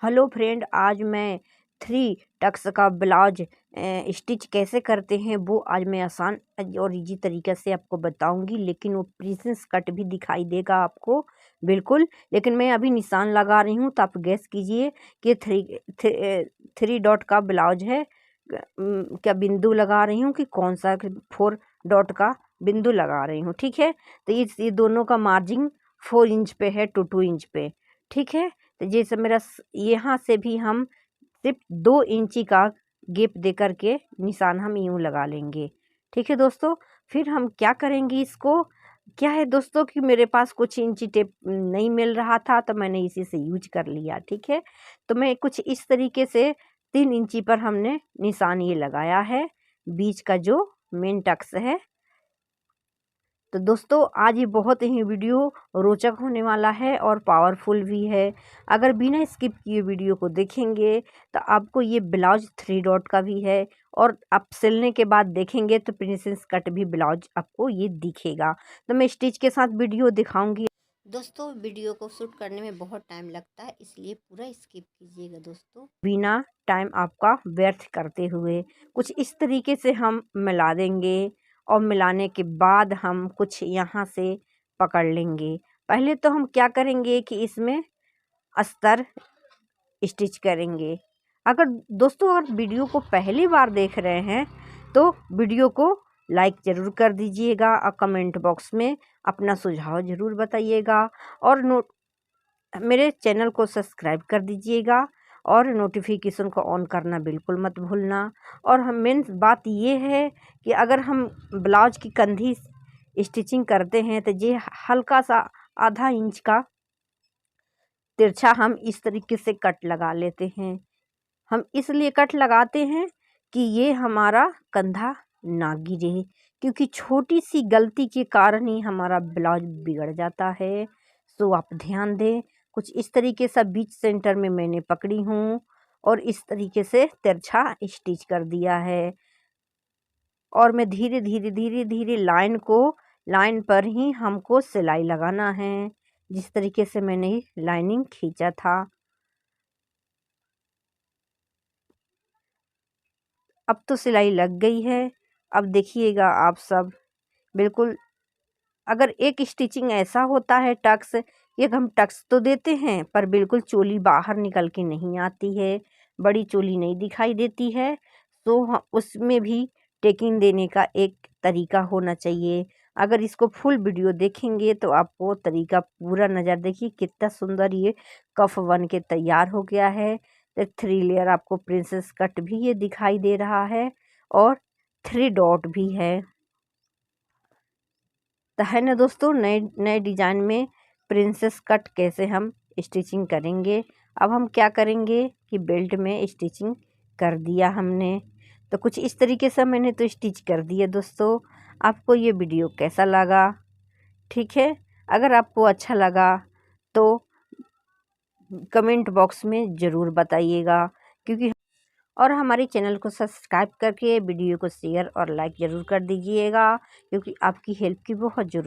Hello friend, आज मैं three tucks का ब्लाउज स्टिच कैसे करते हैं वो आज मैं आसान और इजी तरीके से आपको बताऊंगी। लेकिन वो प्रिंसेस कट भी दिखाई देगा आपको बिल्कुल। लेकिन मैं अभी निशान लगा रही हूँ तो आप गैस कीजिए कि थ्री डॉट का ब्लाउज है। क्या बिंदु लगा रही हूँ कि कौन सा 4 डॉट का बिंदु लगा रही हूँ। ठीक है, तो ये दोनों का मार्जिन 4 इंच पे है टू 2 इंच पे। ठीक है, तो जैसे मेरा यहाँ से भी हम सिर्फ 2 इंची का गैप दे करके निशान हम यूँ लगा लेंगे। ठीक है दोस्तों, फिर हम क्या करेंगे, इसको क्या है दोस्तों कि मेरे पास कुछ इंची टेप नहीं मिल रहा था तो मैंने इसी से यूज कर लिया। ठीक है, तो मैं कुछ इस तरीके से 3 इंची पर हमने निशान ये लगाया है, बीच का जो मेन टक्स है। तो दोस्तों आज ये बहुत ही वीडियो रोचक होने वाला है और पावरफुल भी है। अगर बिना स्किप किए वीडियो को देखेंगे तो आपको ये ब्लाउज 3 डॉट का भी है और आप सिलने के बाद देखेंगे तो प्रिंसेस कट भी ब्लाउज आपको ये दिखेगा। तो मैं स्टिच के साथ वीडियो दिखाऊंगी। दोस्तों वीडियो को शूट करने में बहुत टाइम लगता है, इसलिए पूरा स्किप कीजिएगा दोस्तों, बिना टाइम आपका व्यर्थ करते हुए। कुछ इस तरीके से हम मिला देंगे और मिलाने के बाद हम कुछ यहाँ से पकड़ लेंगे। पहले तो हम क्या करेंगे कि इसमें अस्तर स्टिच करेंगे। अगर दोस्तों अगर वीडियो को पहली बार देख रहे हैं तो वीडियो को लाइक ज़रूर कर दीजिएगा और कमेंट बॉक्स में अपना सुझाव ज़रूर बताइएगा और मेरे चैनल को सब्सक्राइब कर दीजिएगा और नोटिफिकेशन को ऑन करना बिल्कुल मत भूलना। और हम मेन बात ये है कि अगर हम ब्लाउज की कंधी स्टिचिंग करते हैं तो ये हल्का सा आधा इंच का तिरछा हम इस तरीके से कट लगा लेते हैं। हम इसलिए कट लगाते हैं कि ये हमारा कंधा ना गिरे, क्योंकि छोटी सी गलती के कारण ही हमारा ब्लाउज बिगड़ जाता है। सो आप ध्यान दें। कुछ इस तरीके से बीच सेंटर में मैंने पकड़ी हूँ और इस तरीके से तिरछा स्टिच कर दिया है। और मैं धीरे धीरे धीरे धीरे लाइन पर ही हमको सिलाई लगाना है, जिस तरीके से मैंने लाइनिंग खींचा था। अब तो सिलाई लग गई है। अब देखिएगा आप सब बिल्कुल। अगर एक स्टिचिंग ऐसा होता है टक्स, एक हम टक्स तो देते हैं पर बिल्कुल चोली बाहर निकल के नहीं आती है, बड़ी चोली नहीं दिखाई देती है। तो उसमें भी टेकिंग देने का एक तरीका होना चाहिए। अगर इसको फुल वीडियो देखेंगे तो आपको तरीका पूरा नज़र, देखिए कितना सुंदर ये कफ बन के तैयार हो गया है। तो 3 लेयर आपको प्रिंसेस कट भी ये दिखाई दे रहा है और 3 डॉट भी है। तो है ना दोस्तों, नए नए डिजाइन में प्रिंसेस कट कैसे हम स्टिचिंग करेंगे। अब हम क्या करेंगे कि बेल्ट में स्टिचिंग कर दिया हमने, तो कुछ इस तरीके से मैंने तो स्टिच कर दिया। दोस्तों आपको ये वीडियो कैसा लगा? ठीक है, अगर आपको अच्छा लगा तो कमेंट बॉक्स में ज़रूर बताइएगा, क्योंकि और हमारे चैनल को सब्सक्राइब करके वीडियो को शेयर और लाइक ज़रूर कर दीजिएगा, क्योंकि आपकी हेल्प की बहुत ज़रूरत